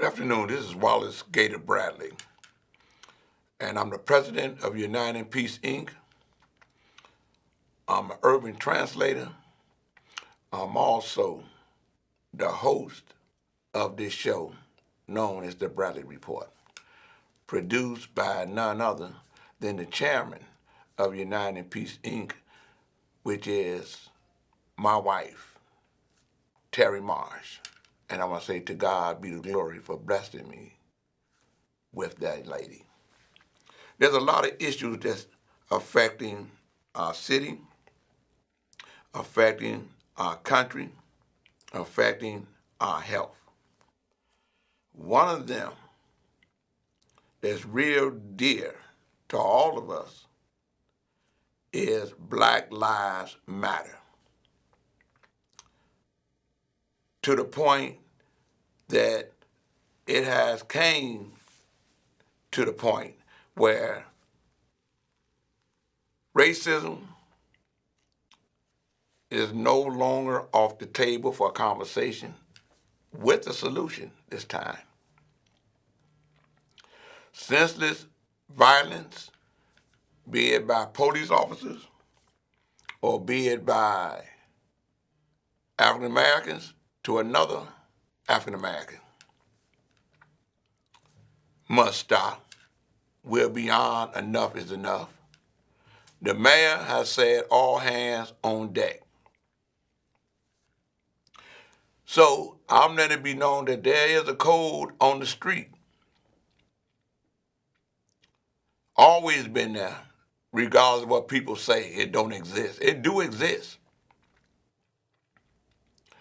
Good afternoon. This is Wallace Gator Bradley, and I'm the president of Uniting Peace, Inc. I'm an urban translator. I'm also the host of this show known as the Bradley Report, produced by none other than the chairman of Uniting Peace, Inc., which is my wife, Terry Marsh. And I want to say to God be the glory for blessing me with that lady. There's a lot of issues that's affecting our city, affecting our country, affecting our health. One of them that's real dear to all of us is Black Lives Matter. To the point that it has came to the point where racism is no longer off the table for conversation with a solution this time. Senseless violence, be it by police officers or be it by African Americans to another African American, must stop. We're beyond enough is enough. The mayor has said all hands on deck. So I'm letting it be known that there is a code on the street. Always been there, regardless of what people say, it don't exist. It do exist.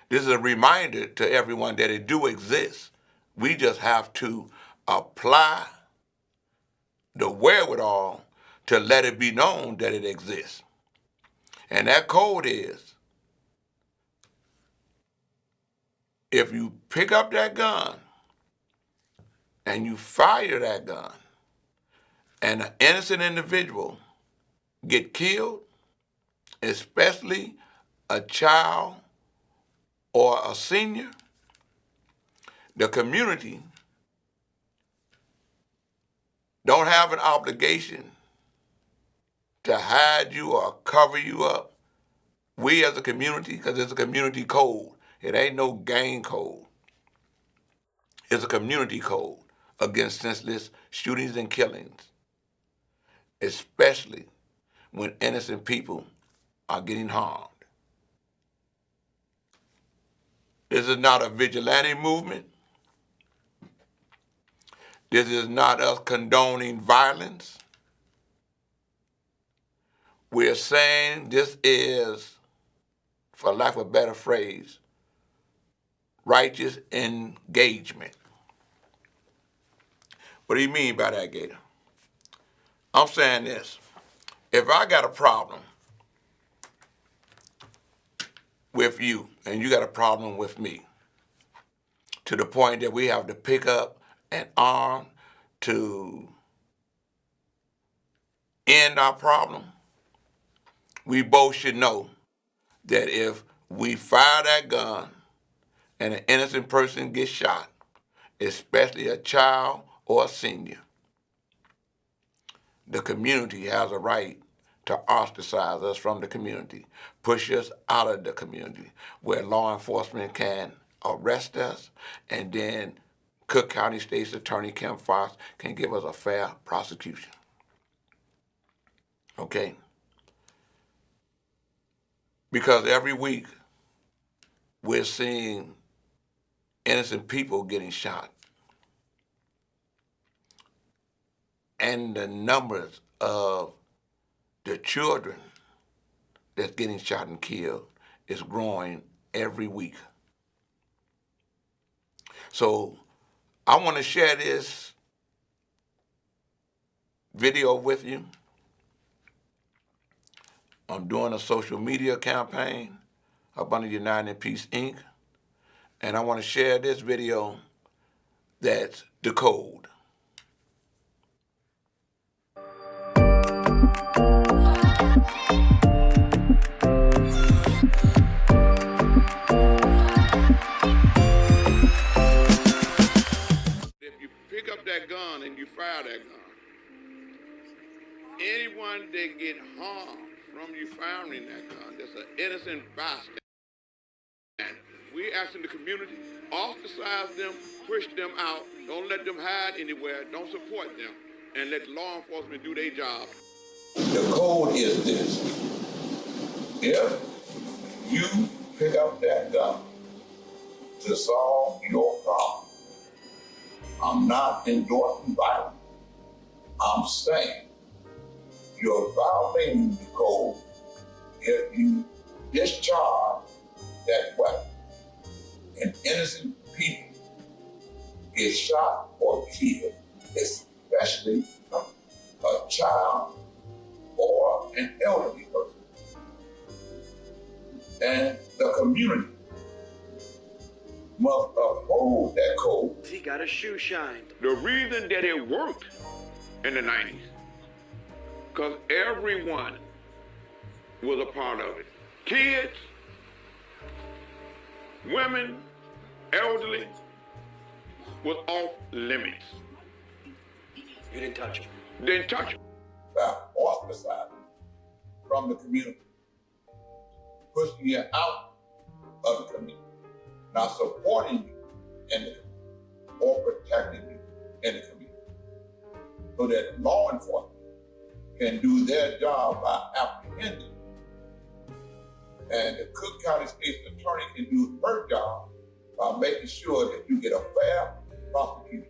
This is a reminder to everyone that it do exist. We just have to apply the wherewithal to let it be known that it exists. And that code is, if you pick up that gun and you fire that gun and an innocent individual get killed, especially a child or a senior, the community don't have an obligation to hide you or cover you up. We as a community, because it's a community code, it ain't no gang code. It's a community code against senseless shootings and killings, especially when innocent people are getting harmed. This is not a vigilante movement. This is not us condoning violence. We're saying this is, for lack of a better phrase, righteous engagement. What do you mean by that, Gator? I'm saying this. If I got a problem with you and you got a problem with me, to the point that we have to pick up an arm to end our problem, we both should know that if we fire that gun and an innocent person gets shot, especially a child or a senior, the community has a right to ostracize us from the community, push us out of the community, where law enforcement can arrest us, and then Cook County State's Attorney Kim Fox can give us a fair prosecution. Okay? Because every week we're seeing innocent people getting shot. And the numbers of the children that's getting shot and killed is growing every week. So I want to share this video with you. I'm doing a social media campaign up under United Peace, Inc., and I want to share this video that's the code. anyone that get harmed from you firing that gun, that's an innocent bystander. We asking the community, ostracize them, push them out, don't let them hide anywhere, don't support them, and let law enforcement do their job. The code is this. If you pick up that gun to solve your problem, I'm not endorsing violence. I'm saying you're violating the code if you discharge that weapon and innocent people get shot or killed, especially a child or an elderly person. And the community must uphold that code. He got his shoe shined. The reason that it worked in the 90s, because everyone was a part of it. Kids, women, elderly, was off limits. You didn't touch him. Didn't touch him. By ostracizing from the community, pushing you out of the community, not supporting you in the community, or protecting you in the community, so that law enforcement can do their job by apprehending. And the Cook County State's Attorney can do her job by making sure that you get a fair prosecution.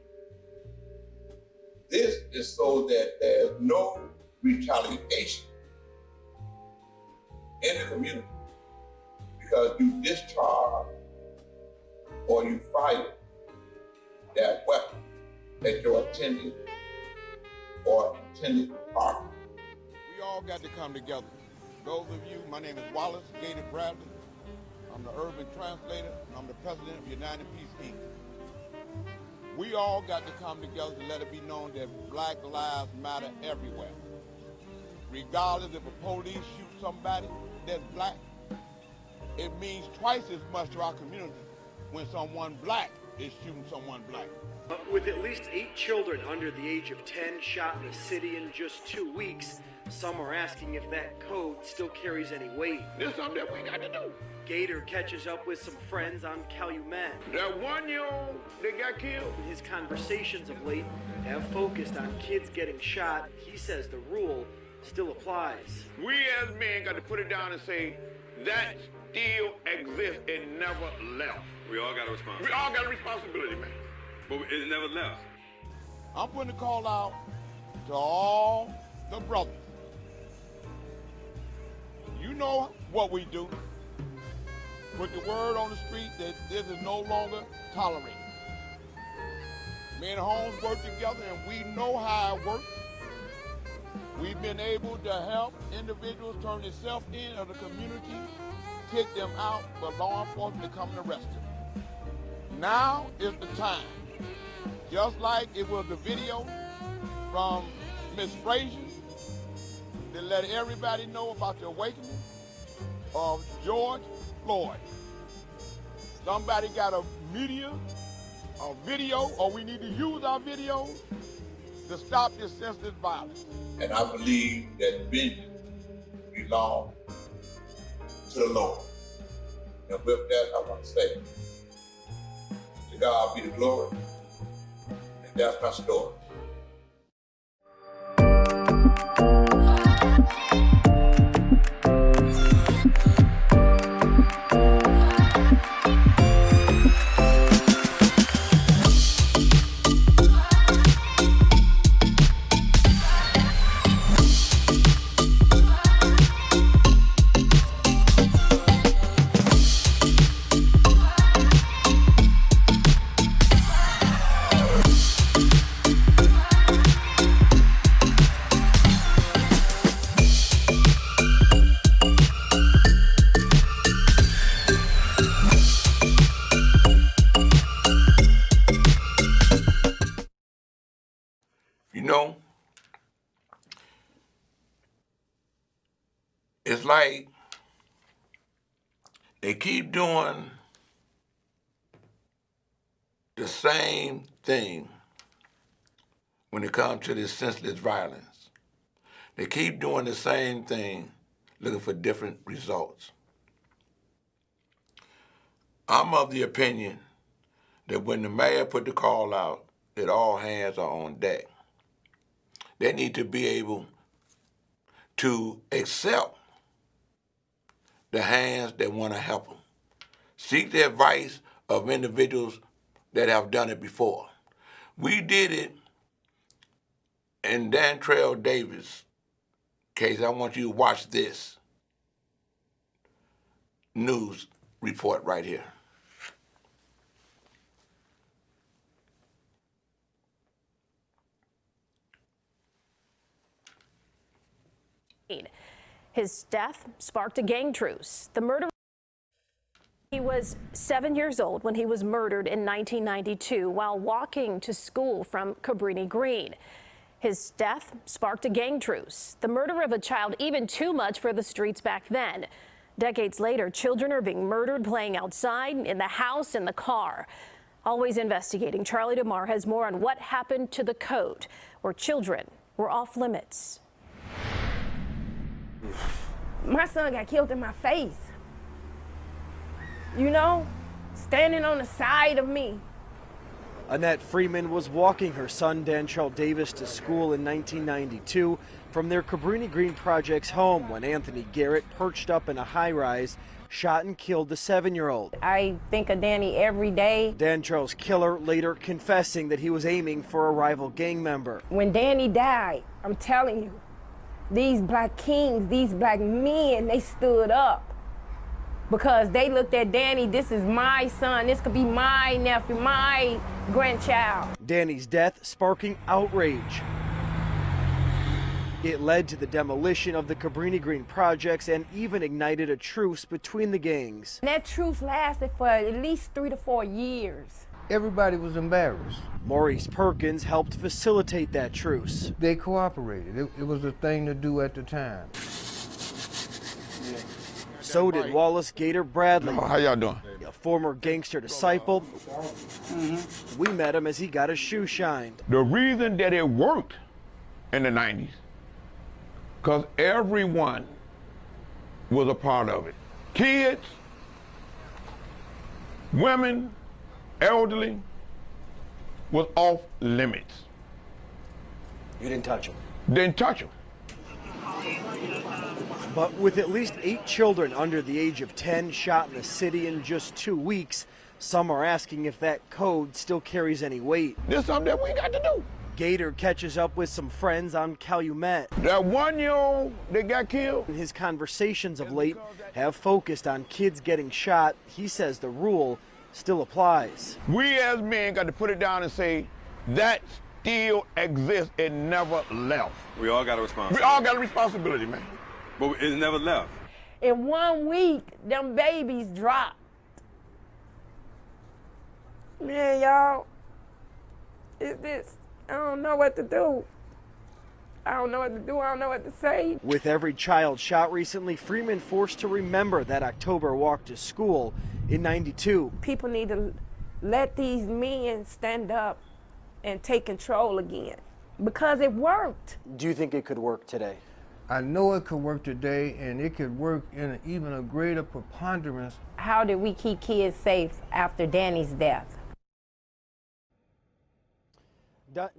This is so that there's no retaliation in the community because you discharge or you fire that weapon at your intended partner. We all got to come together. Those of you, my name is Wallace Gator Bradley. I'm the urban translator, and I'm the president of United Peace Inc. We all got to come together to let it be known that Black lives matter everywhere. Regardless if a police shoots somebody that's black, it means twice as much to our community when someone black is shooting someone black. With at least 8 children under the age of 10 shot in the city in just 2 weeks, some are asking if that code still carries any weight. This is something that we got to do. Gator catches up with some friends on Calumet. That 1-year-old that got killed. His conversations of late have focused on kids getting shot. He says the rule still applies. We as men got to put it down and say, that still exists. It never left. We all got a responsibility. We all got a responsibility, man. But it never left. I'm putting a call out to all the brothers. You know what we do. Put the word on the street that this is no longer tolerated. Me and Holmes work together and we know how it works. We've been able to help individuals turn themselves in of the community, kick them out, but law enforcement to come and arrest them. Now is the time. Just like it was the video from Miss Frazier that let everybody know about the awakening of George Floyd. Somebody got a video, or we need to use our video to stop this senseless violence. And I believe that vengeance belongs to the Lord. And with that, I want to say, to God be the glory. And that's my story. You know, it's like they keep doing the same thing when it comes to this senseless violence. They keep doing the same thing, looking for different results. I'm of the opinion that when the mayor put the call out, that all hands are on deck. They need to be able to accept the hands that want to help them. Seek the advice of individuals that have done it before. We did it in Dantrell Davis' case. I want you to watch this news report right here. His death sparked a gang truce. The murder. He was 7 years old when he was murdered in 1992 while walking to school from Cabrini Green. His death sparked a gang truce. The murder of a child even too much for the streets back then. Decades later, children are being murdered playing outside, in the house, in the car. Always investigating, Charlie DeMar has more on what happened to the code, where children were off limits. My son got killed in my face. You know, standing on the side of me. Annette Freeman was walking her son Dantrell Davis to school in 1992 from their Cabrini Green Projects home when Anthony Garrett, perched up in a high-rise, shot and killed the 7-year-old. I think of Danny every day. Dantrell's killer later confessing that he was aiming for a rival gang member. When Danny died, I'm telling you, these black kings, these black men, they stood up. Because they looked at Danny, this is my son, this could be my nephew, my grandchild. Danny's death sparking outrage. It led to the demolition of the Cabrini Green projects and even ignited a truce between the gangs. And that truce lasted for at least 3 to 4 years. Everybody was embarrassed. Maurice Perkins helped facilitate that truce. They cooperated. It was the thing to do at the time. So did Wallace Gator Bradley. How y'all doing? A former gangster disciple. We met him as he got his shoe shined. The reason that it worked in the 90s, because everyone was a part of it. Kids, women, elderly, was off limits. You didn't touch him. Didn't touch them. But with at least 8 children under the age of 10 shot in the city in just 2 weeks, some are asking if that code still carries any weight. This is something that we got to do. Gator catches up with some friends on Calumet. That 1-year-old that got killed. His conversations of late have focused on kids getting shot. He says the rule still applies. We as men got to put it down and say, that still exists. It never left. We all got a We responsibility. all got a responsibility, man. But it never left. In 1 week, them babies dropped. Man, y'all, it's this. I don't know what to do. I don't know what to do. I don't know what to say. With every child shot recently, Freeman forced to remember that October walk to school in '92. People need to let these men stand up and take control again because it worked. Do you think it could work today? I know it could work today, and it could work in even a greater preponderance. How did we keep kids safe after Danny's death?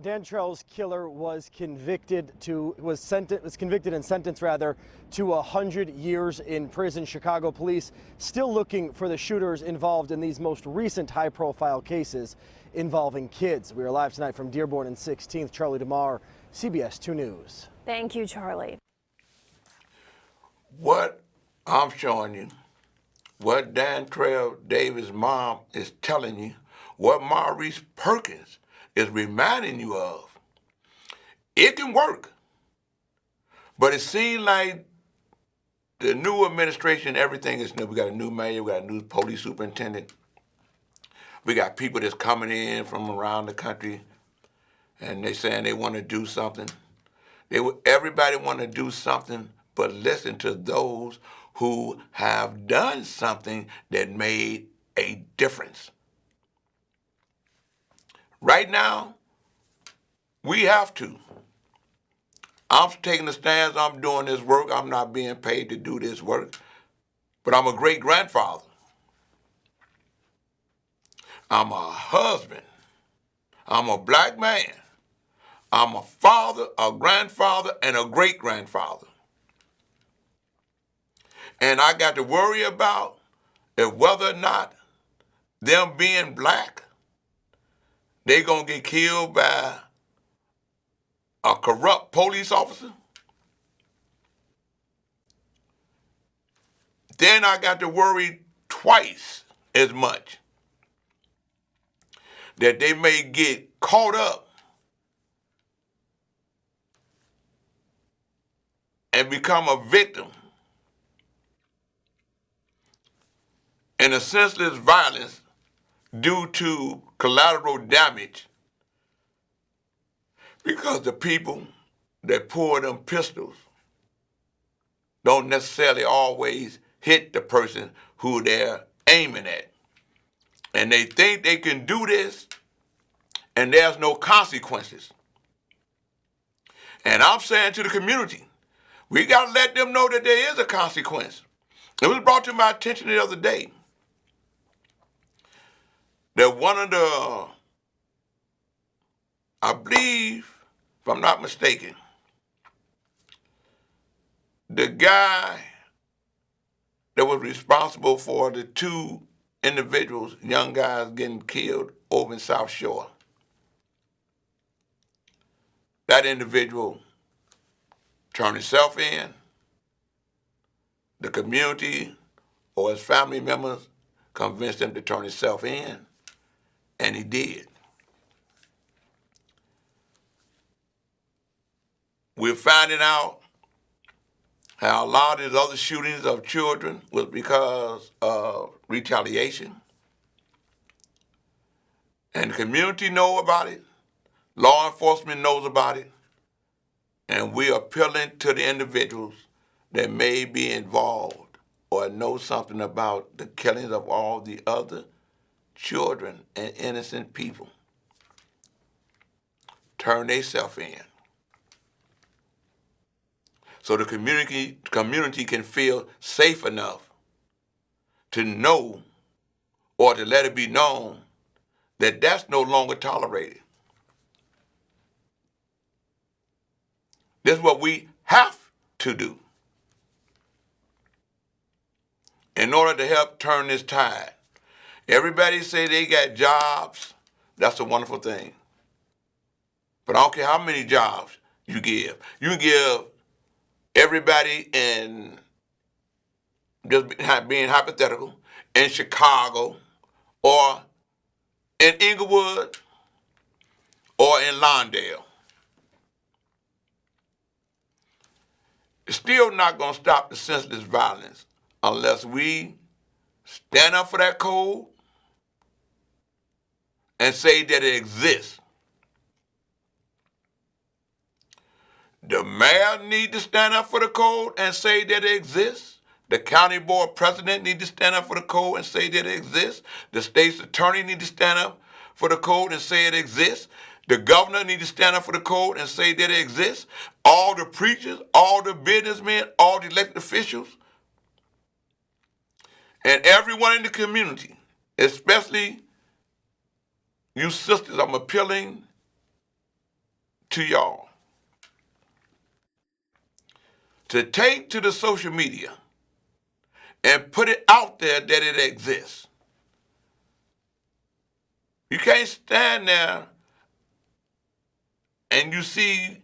Dantrell's killer was convicted and sentenced rather to 100 years in prison. Chicago police still looking for the shooters involved in these most recent high-profile cases involving kids. We are live tonight from Dearborn and 16th. Charlie DeMar, CBS 2 News. Thank you, Charlie. What I'm showing you, what Dantrell Davis' mom is telling you, what Maurice Perkins is reminding you of, it can work. But it seems like the new administration, everything is new. We got a new mayor, we got a new police superintendent. We got people that's coming in from around the country, and they saying they want to do something. Everybody want to do something, but listen to those who have done something that made a difference. Right now, we have to. I'm taking the stance, I'm doing this work, I'm not being paid to do this work, but I'm a great-grandfather. I'm a husband. I'm a black man. I'm a father, a grandfather, and a great-grandfather. And I got to worry about if whether or not them being black, they gonna get killed by a corrupt police officer. Then I got to worry twice as much that they may get caught up and become a victim in a senseless violence due to collateral damage because the people that pour them pistols don't necessarily always hit the person who they're aiming at. And they think they can do this and there's no consequences. And I'm saying to the community, we got to let them know that there is a consequence. It was brought to my attention the other day that one of the, I believe, if I'm not mistaken, the guy that was responsible for the two individuals, young guys getting killed over in South Shore, that individual turned himself in. The community or his family members convinced him to turn himself in, and he did. We're finding out how a lot of these other shootings of children was because of retaliation. And the community know about it, law enforcement knows about it, and we are appealing to the individuals that may be involved or know something about the killings of all the other children and innocent people. Turn themselves in. So the community can feel safe enough to know or to let it be known that that's no longer tolerated. This is what we have to do in order to help turn this tide. Everybody say they got jobs. That's a wonderful thing. But I don't care how many jobs you give. You give everybody in, just being hypothetical, in Chicago or in Inglewood or in Lawndale. It's still not going to stop the senseless violence unless we stand up for that code and say that it exists. The mayor need to stand up for the code and say that it exists. The county board president need to stand up for the code and say that it exists. The state's attorney need to stand up for the code and say it exists. The governor need to stand up for the code and say that it exists. All the preachers, all the businessmen, all the elected officials, and everyone in the community, especially you sisters, I'm appealing to y'all to take to the social media and put it out there that it exists. You can't stand there and you see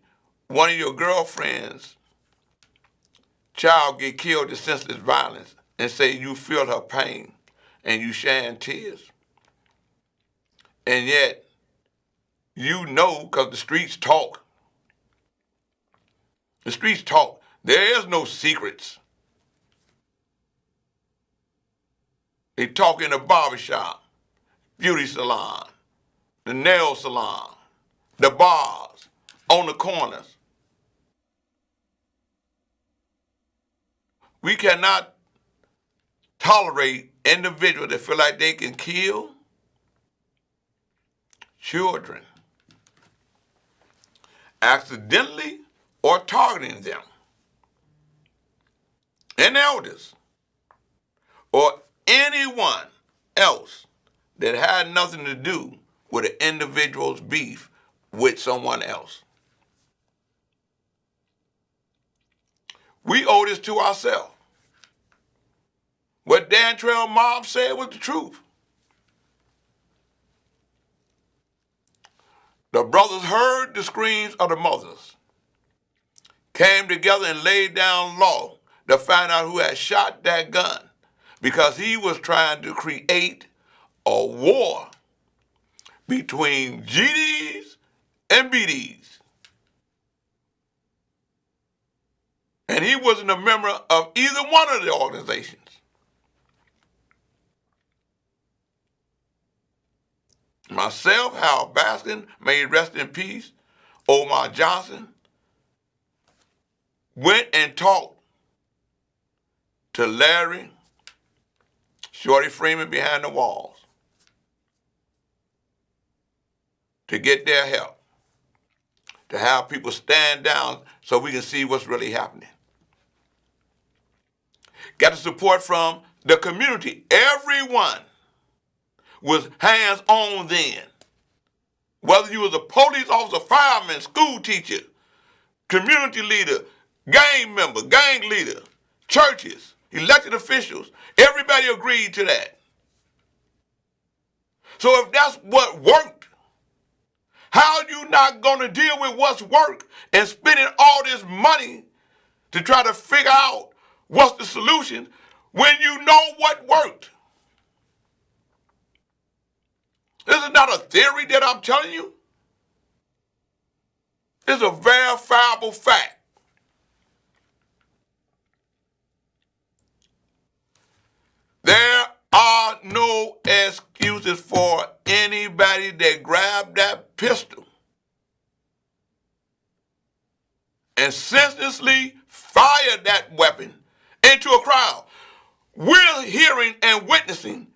one of your girlfriends' child get killed in senseless violence and say you feel her pain and you shed tears. And yet, you know, because the streets talk. The streets talk. There is no secrets. They talk in the barbershop, beauty salon, the nail salon, the bars, on the corners. We cannot tolerate individuals that feel like they can kill children accidentally or targeting them, and elders, or anyone else that had nothing to do with an individual's beef with someone else. We owe this to ourselves. What Dantrell's mom said was the truth. The brothers heard the screams of the mothers, came together and laid down law to find out who had shot that gun, because he was trying to create a war between GDs and BDs. And he wasn't a member of either one of the organizations. Myself, Hal Baskin, may he rest in peace, Omar Johnson, went and talked to Larry, Shorty Freeman behind the walls to get their help, to have people stand down so we can see what's really happening. Got the support from the community. Everyone was hands-on then. Whether you was a police officer, fireman, school teacher, community leader, gang member, gang leader, churches, elected officials, everybody agreed to that. So if that's what worked, how are you not going to deal with what's worked and spending all this money to try to figure out what's the solution when you know what worked? This is not a theory that I'm telling you. It's a verifiable fact. There are no excuses for anybody that grabbed that pistol and senselessly fired that weapon into a crowd. We're hearing and witnessing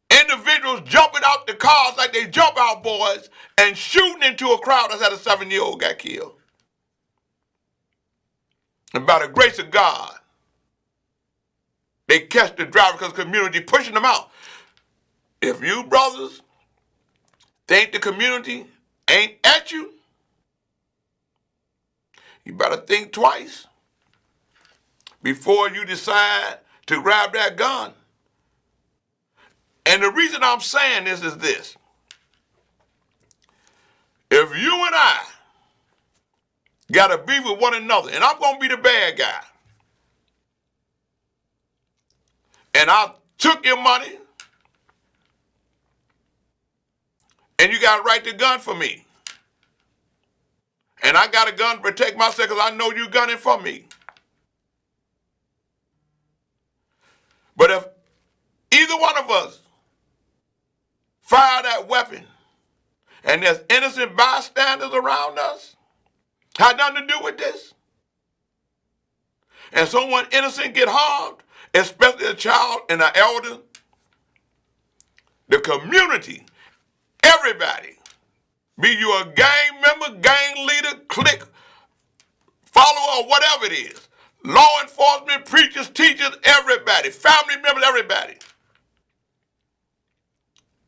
individuals jumping out the cars like they jump out boys and shooting into a crowd that's had a 7-year-old got killed. And by the grace of God, they catch the driver because the community pushing them out. If you brothers think the community ain't at you, you better think twice before you decide to grab that gun. And the reason I'm saying this is this. If you and I got to be with one another, and I'm going to be the bad guy, and I took your money, and you got to write the gun for me, and I got a gun to protect myself because I know you gunning for me. But if either one of us fire that weapon and there's innocent bystanders around us, had nothing to do with this, and someone innocent get harmed, especially a child and an elder, the community, everybody, be you a gang member, gang leader, clique, follower, or whatever it is, law enforcement, preachers, teachers, everybody, family members, everybody,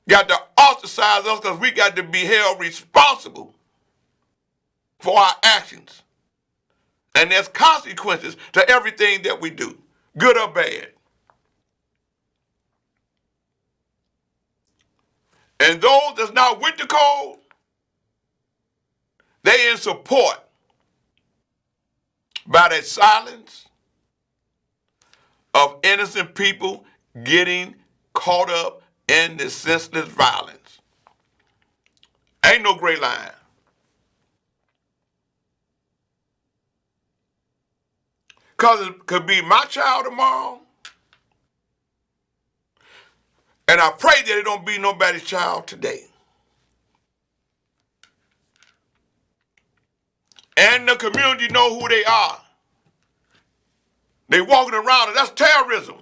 got to ostracize us because we got to be held responsible for our actions. And there's consequences to everything that we do, good or bad. And those that's not with the code, they in support by that silence of innocent people getting caught up in this senseless violence. Ain't no gray line. Because it could be my child tomorrow, and I pray that it don't be nobody's child today. And the community know who they are. They walking around, and that's terrorism.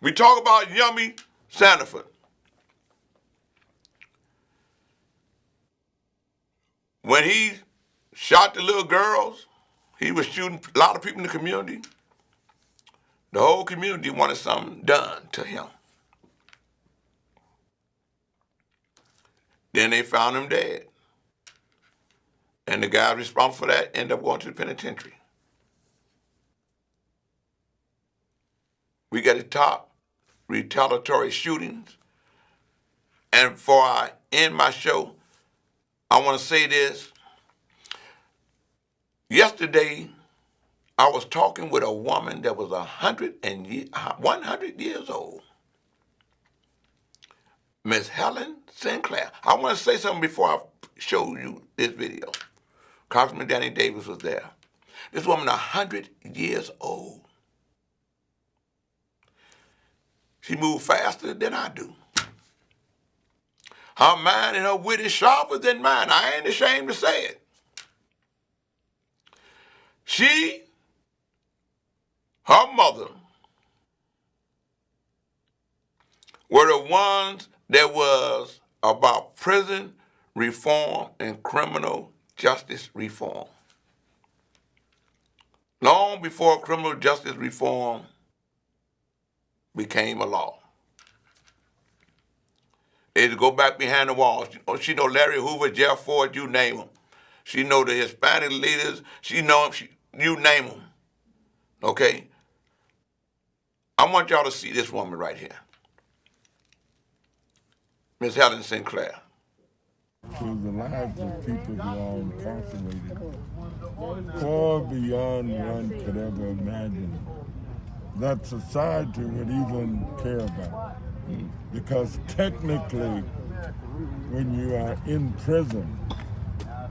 We talk about Yummy Sanford. when he shot the little girls, he was shooting a lot of people in the community. The whole community wanted something done to him. Then they found him dead. And the guy responsible for that ended up going to the penitentiary. We got to top retaliatory shootings. And before I end my show, I want to say this. Yesterday, I was talking with a woman that was 100 years old. Miss Helen Sinclair. I want to say something before I show you this video. Congressman Danny Davis was there. This woman 100 years old. She moved faster than I do. Her mind and her wit is sharper than mine. I ain't ashamed to say it. Her mother, were the ones that was about prison reform and criminal justice reform. Long before criminal justice reform became a law. They had to go back behind the walls. She know Larry Hoover, Jeff Ford, you name them. She know the Hispanic leaders. She know them, you name them. Okay? I want y'all to see this woman right here. Miss Helen Sinclair. To the lives of people who are incarcerated far beyond one could ever imagine that society would even care about. Because technically, when you are in prison,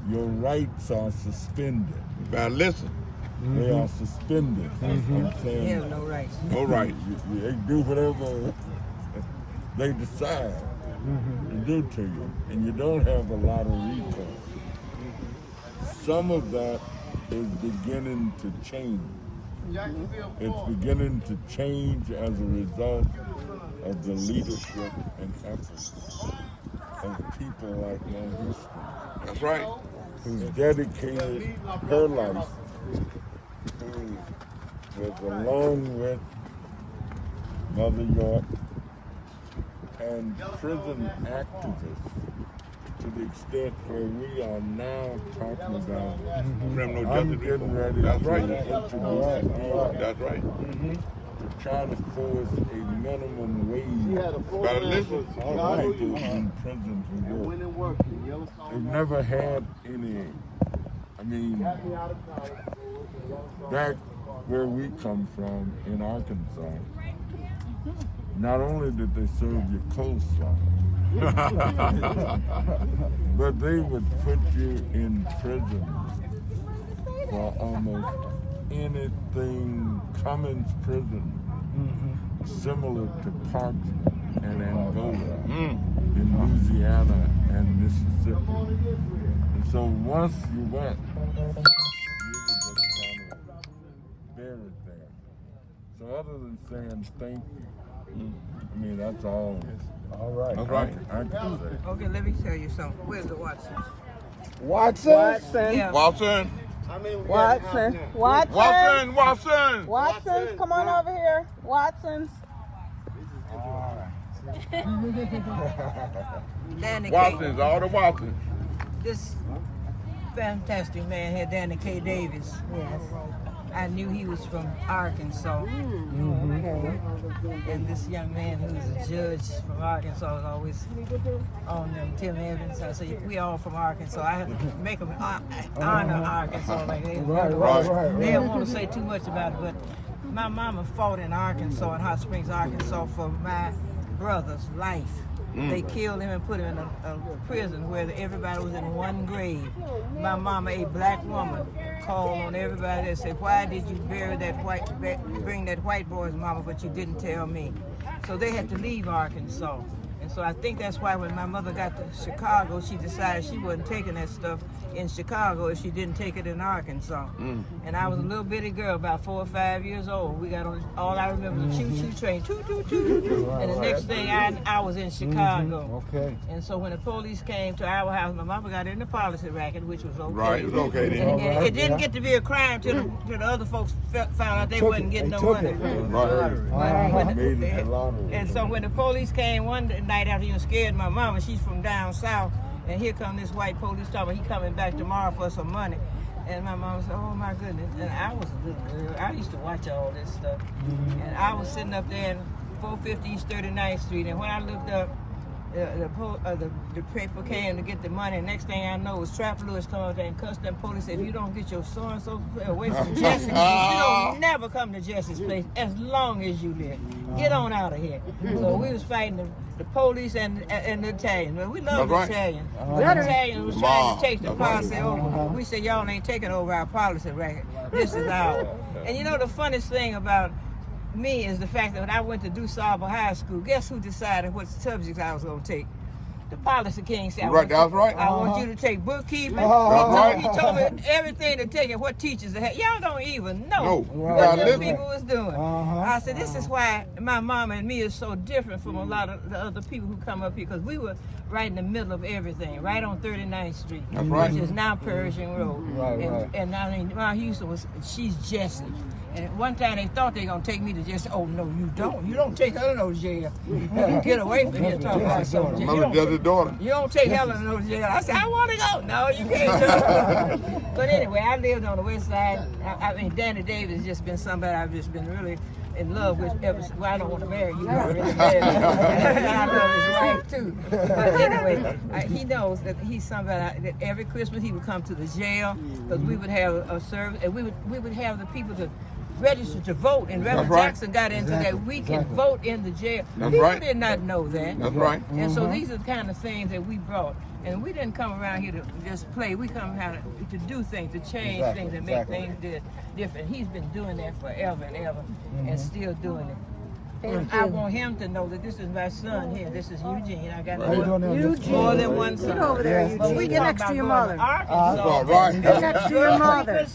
your rights are suspended. Now listen. They are suspended. I'm saying, They have no rights. No right. They do whatever they decide to do to you, and you don't have a lot of recourse. Some of that is beginning to change. It's beginning to change as a result of the leadership and efforts of people like Mel Houston. That's right. Who's dedicated her life, who was along with Mother York and prison activists to the extent where we are now talking about I'm getting ready That's to right. introduce a bill That's right. to try to force a minimum wage Better listen. for people in prison to work. They've never had any, I mean, back where we come from in Arkansas, not only did they serve you coleslaw, but they would put you in prison for almost anything, Cummins Prison, similar to Parkland and Angola in Louisiana and Mississippi. And so once you went, you were just kind of buried there. So other than saying thank you, I mean, that's all. All right. That's right. I can say. Okay, let me tell you something. Where's the Watsons? Watson. Yeah. Watson. Watson. Watson. Watson. Watsons, come on over here. Watsons. Danny K. Watsons. All the Watsons. This fantastic man here, Danny K. Davis. Yes. I knew he was from Arkansas. Okay. And this young man who's a judge from Arkansas is always on them, Tim Evans. I say, we all from Arkansas. I have to make them honor Arkansas. Like they don't want to say too much about it, but my mama fought in Arkansas, in Hot Springs, Arkansas, for my brother's life. They killed him and put him in a prison where everybody was in one grave. My mama, a black woman, called on everybody and said, why did you bring that white boy's mama, but you didn't tell me? So they had to leave Arkansas. And so I think that's why when my mother got to Chicago, she decided she wasn't taking that stuff in Chicago if she didn't take it in Arkansas. And I was a little bitty girl, about 4 or 5 years old. We got on, all I remember was the choo-choo train, choo-choo-choo. And the next thing I was in Chicago. Okay. And so when the police came to our house, my mama got in the policy racket, which was okay. Right, it was okay then. And it didn't get to be a crime till the other folks found out they wasn't getting no money. And so when the police came one night after you scared my mama, she's from down south, and here come this white police talking, he coming back tomorrow for some money. And my mama said, oh my goodness. And I was a little girl. I used to watch all this stuff. And I was sitting up there in 450 East 39th Street, and when I looked up, the paper came to get the money. Next thing I know was Trap Lewis come up there and cussed them police. Said, if you don't get your so-and-so away from Jesse, you don't never come to Jesse's place as long as you live. Get on out of here. So we was fighting the police and the Italians. Well, we love the Italians. The Italians was trying to take the policy over. We said, y'all ain't taking over our policy record. This is ours. And you know the funniest thing about me is the fact that when I went to DuSable High School, guess who decided what subjects I was going to take? The policy king said, Right, that's right. I want you to take bookkeeping. He told me everything to take and what teachers they had. Y'all don't even know what them people was doing. I said, this is why my mama and me is so different from a lot of the other people who come up here, because we were right in the middle of everything, right on 39th Street, which is now Pershing Road. And I mean, my Houston was, she's Jessie. And one time they thought they were going to take me to Jesse. Oh, no, you don't. You don't take her to no jail. You get away from here talking about something. You don't take Helen to no jail. I said, I want to go. No, you can't do it. But anyway, I lived on the west side. I mean, Danny Davis has just been somebody I've just been really in love with ever since. Well, I don't want to marry you. I really I love his wife, too. But anyway, he knows that he's somebody that every Christmas he would come to the jail, because we would have a service, and we would have the people to registered to vote, and Reverend Jackson got into that we can vote in the jail. People did not know that. That's right. And so these are the kind of things that we brought. And we didn't come around here to just play. We come around to do things, to change things, and make things different. He's been doing that forever and ever, and still doing it. And I want him to know that this is my son here. This is Eugene. I got more than one son. Get over there, Eugene. We Get next to your mother. Get next to your mother.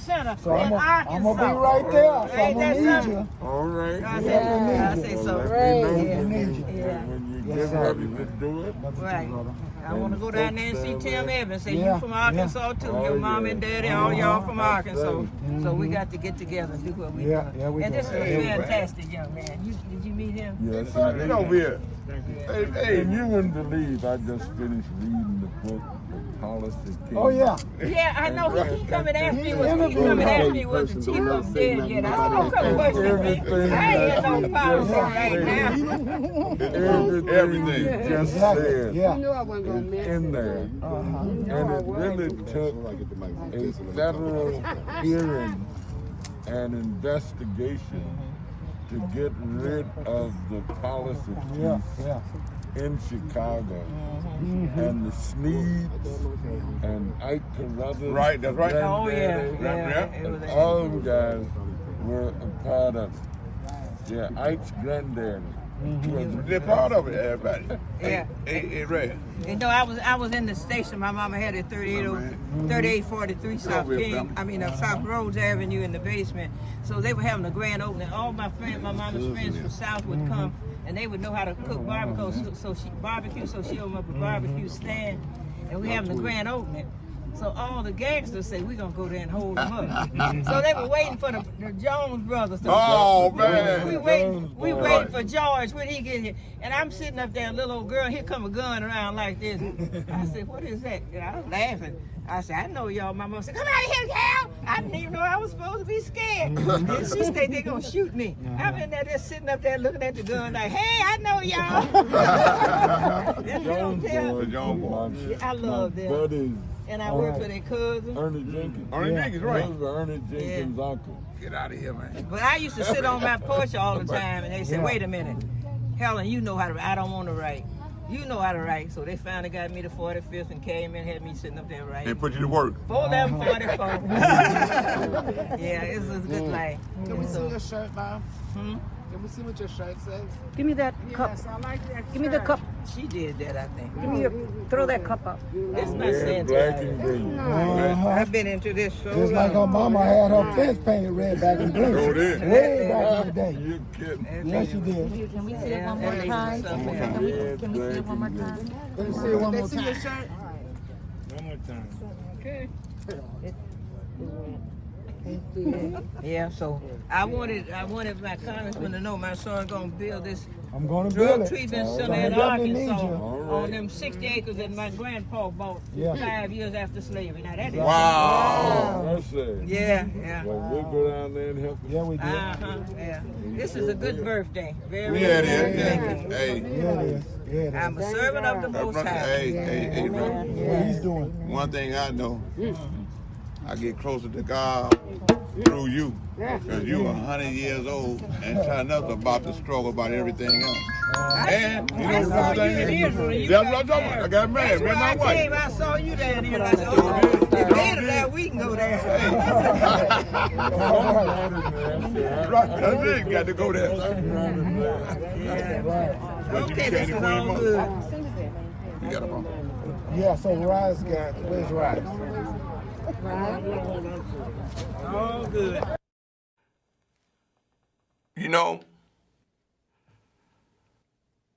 So I'm going to be right there. So I'm going to need you. All right. I say so. When you get ready to do it. Right. I want to go down there and see Tim Evans. Say, you from Arkansas too. Your mom and daddy, all y'all from Arkansas. So we got to get together and do what we do. And this is a fantastic young man. Did you meet him? Yes. Get over here. Hey, And you wouldn't believe I just finished reading the book, The Policy King. Oh, yeah. Yeah, I know. He come and ask me, was the chief of dead yet? I said, don't come question me. I ain't got no policy right now. Everything just said You knew I wasn't going to miss in there. And it really took a federal hearing and investigation to get rid of the policy chief in Chicago. And the Sneeds and Ike Carruthers. Right, that's right. Oh, yeah. And all them guys were a part of it. Yeah, Ike's granddaddy. They're part of it, everybody. Yeah. Hey, Ray. You know, I was in the station. My mama had it 3843 South King. South Rhodes Avenue in the basement. So they were having a grand opening. All my mama's friends from South would come, and they would know how to cook barbecue. So she opened up a barbecue stand, and we having a grand opening. So all the gangsters say, we're going to go there and hold them up. So they were waiting for the Jones brothers to come. Man. We waiting for George when he get here. And I'm sitting up there, a little old girl, here come a gun around like this. I said, what is that? And I was laughing. I said, I know y'all. My mom said, come out of here, Cal. I didn't even know I was supposed to be scared. And she said, they're going to shoot me. I'm in there just sitting up there looking at the gun like, hey, I know y'all. The John boys. I love them. Buddies. And I work for their cousin. Ernie Jenkins. Ernie Jenkins, right. That was Ernie Jenkins' uncle. Get out of here, man. But I used to sit on my porch all the time, and they said, wait a minute. Helen, you know how to write. I don't want to write. You know how to write. So they finally got me to 45th and came and had me sitting up there writing. And put you to work. 41144. Yeah, it was a good life. Can we see your shirt, Bob? Can we see what your shirt says? Give me that cup. Yes, I like that. Give me the shirt. cup. She did that, I think. Give me your, throw that cup up. It's not Red, saying black, and green. I've been into this so Just like her long. mama had her fence painted red back in the day. Sure did. Way back in the day. You kidding? Yes, she did. Can we see it one more time? Can we see it one more time? Let me see it one more time. shirt? One more time. Okay. Yeah, so I wanted my congressman to know my son gonna build this I'm going to drug build it. treatment So center I in definitely need Arkansas you. on them 60 acres that my grandpa bought Yeah. 5 years after slavery. Now that is Wow. That's it. yeah. Well, we'll go down there and help you. Yeah, we did. Yeah. This is a good birthday. Very Yeah, it good. is. Thank you. Hey, Yeah, it is. Yeah, it is. I'm a servant of the Most High. hey, brother. What he's doing. One thing I know, I get closer to God through you. Because you 100 years old and telling us about the struggle, about everything else. And you know what I'm saying? That's what I'm talking about. I got married, That's met why my I came. wife. I saw you down here. And I said, oh, later that we can go there. Right, that's it. Got to go there. Okay, this is all good. You got a problem. Yeah, so Rise got, where's Rise? All good. You know,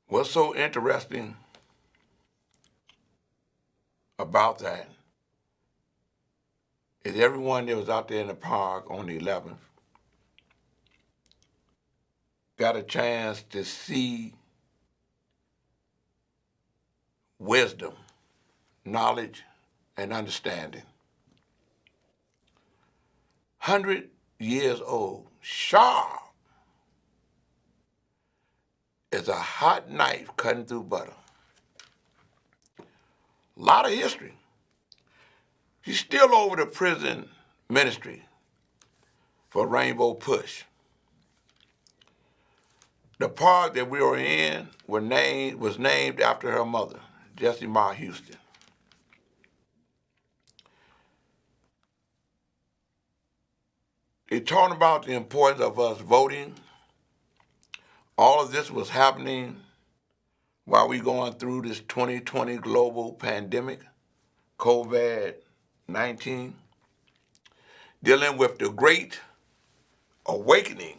what's so interesting about that is everyone that was out there in the park on the 11th got a chance to see wisdom, knowledge, and understanding. 100 years old, sharp as a hot knife cutting through butter. A lot of history. She's still over the prison ministry for Rainbow Push. The park that we were in was named after her mother, Jessie Ma Houston. It talked about the importance of us voting. All of this was happening while we going through this 2020 global pandemic, COVID-19, dealing with the great awakening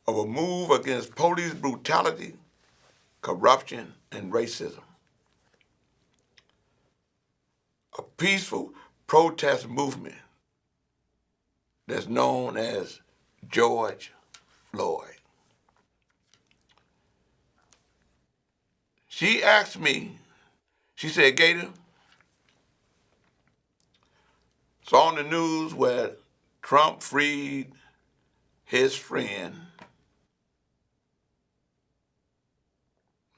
of a move against police brutality, corruption, and racism. A peaceful protest movement that's known as George Floyd. She asked me, she said, Gator, saw on the news where Trump freed his friend,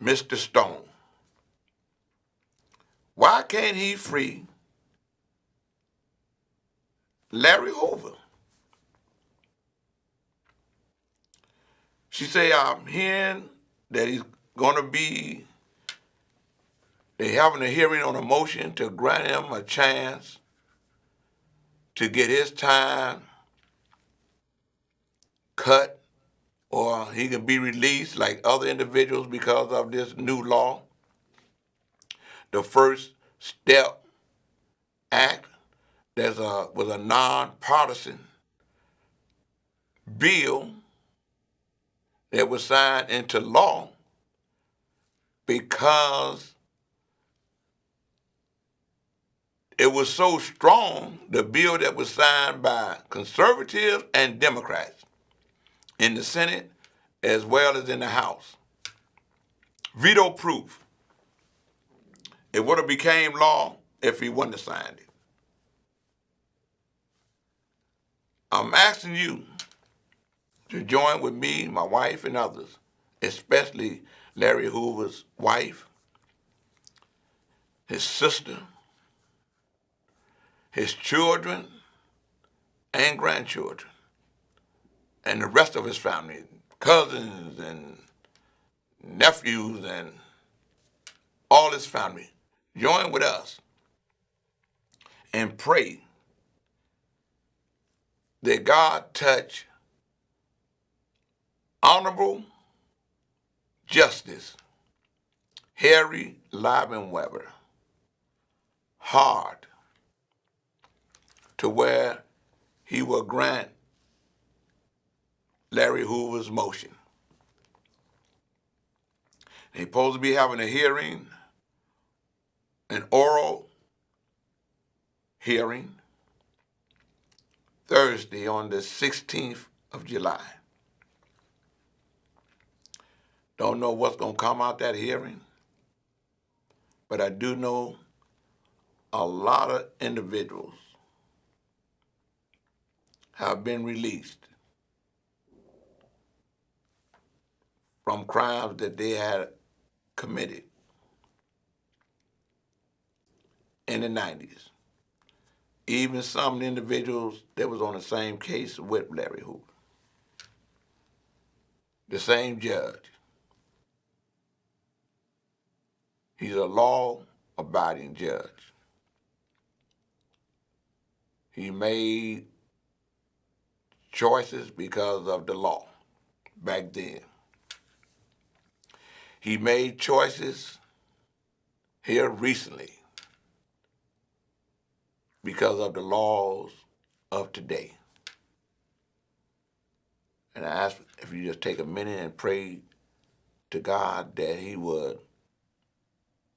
Mr. Stone. Why can't he free Larry Hoover? She said, I'm hearing that they're having a hearing on a motion to grant him a chance to get his time cut, or he can be released like other individuals because of this new law. The First Step Act was a nonpartisan bill that was signed into law because it was so strong, the bill that was signed by conservatives and Democrats in the Senate as well as in the House. Veto proof. It would have became law if he wouldn't have signed it. I'm asking you to join with me, my wife, and others, especially Larry Hoover's wife, his sister, his children and grandchildren, and the rest of his family, cousins and nephews and all his family. Join with us and pray that God touch Honorable Justice Harry Lyman Weber hard to where he will grant Larry Hoover's motion. He's supposed to be having a hearing, an oral hearing, Thursday on the 16th of July. Don't know what's going to come out that hearing, but I do know a lot of individuals have been released from crimes that they had committed in the 90s. Even some individuals that was on the same case with Larry Hoover. The same judge. He's a law-abiding judge. He made choices because of the law back then. He made choices here recently because of the laws of today. And I ask if you just take a minute and pray to God that he would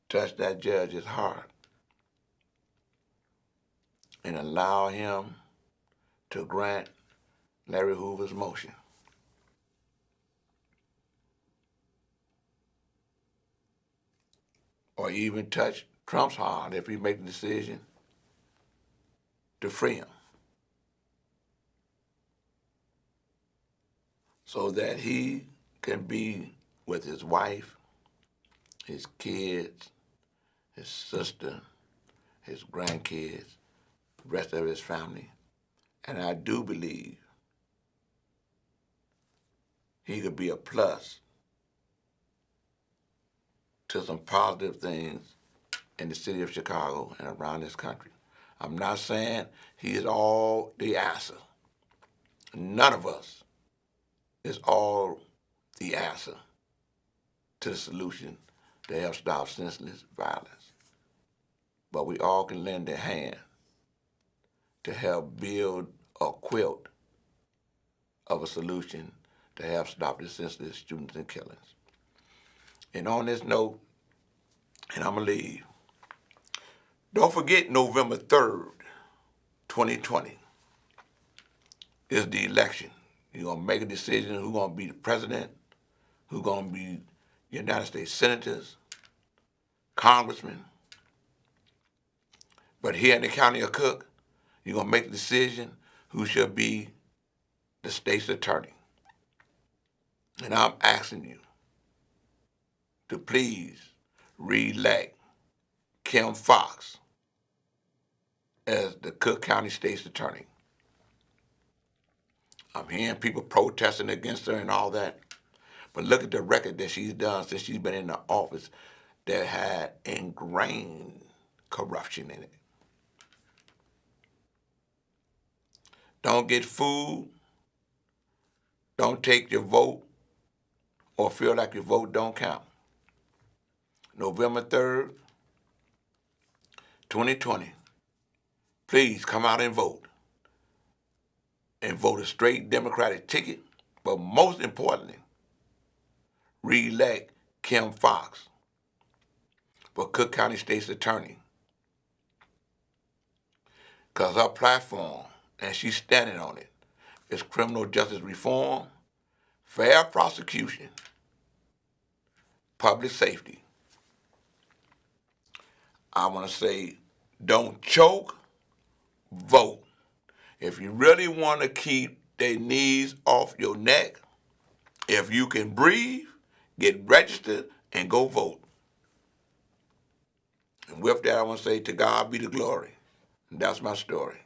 touch that judge's heart and allow him to grant Larry Hoover's motion. Or even touch Trump's heart if he makes the decision to free him. So that he can be with his wife, his kids, his sister, his grandkids, the rest of his family. And I do believe he could be a plus to some positive things in the city of Chicago and around this country. I'm not saying he is all the answer. None of us is all the answer to the solution to help stop senseless violence. But we all can lend a hand to help build a quilt of a solution to help stop the senseless shootings and killings. And on this note, and I'm gonna leave, don't forget November 3rd, 2020 is the election. You're gonna make a decision who's gonna be the president, who's gonna be United States senators, congressmen. But here in the county of Cook, you're gonna make a decision who should be the state's attorney. And I'm asking you to please re-elect Kim Foxx as the Cook County State's Attorney. I'm hearing people protesting against her and all that, but look at the record that she's done since she's been in the office that had ingrained corruption in it. Don't get fooled. Don't take your vote or feel like your vote don't count. November 3rd, 2020, please come out and vote. And vote a straight Democratic ticket, but most importantly, re-elect Kim Foxx for Cook County State's Attorney. Because her platform, and she's standing on it, is criminal justice reform, fair prosecution, public safety. I want to say, don't choke, vote. If you really want to keep their knees off your neck, if you can breathe, get registered and go vote. And with that, I want to say to God be the glory. And that's my story.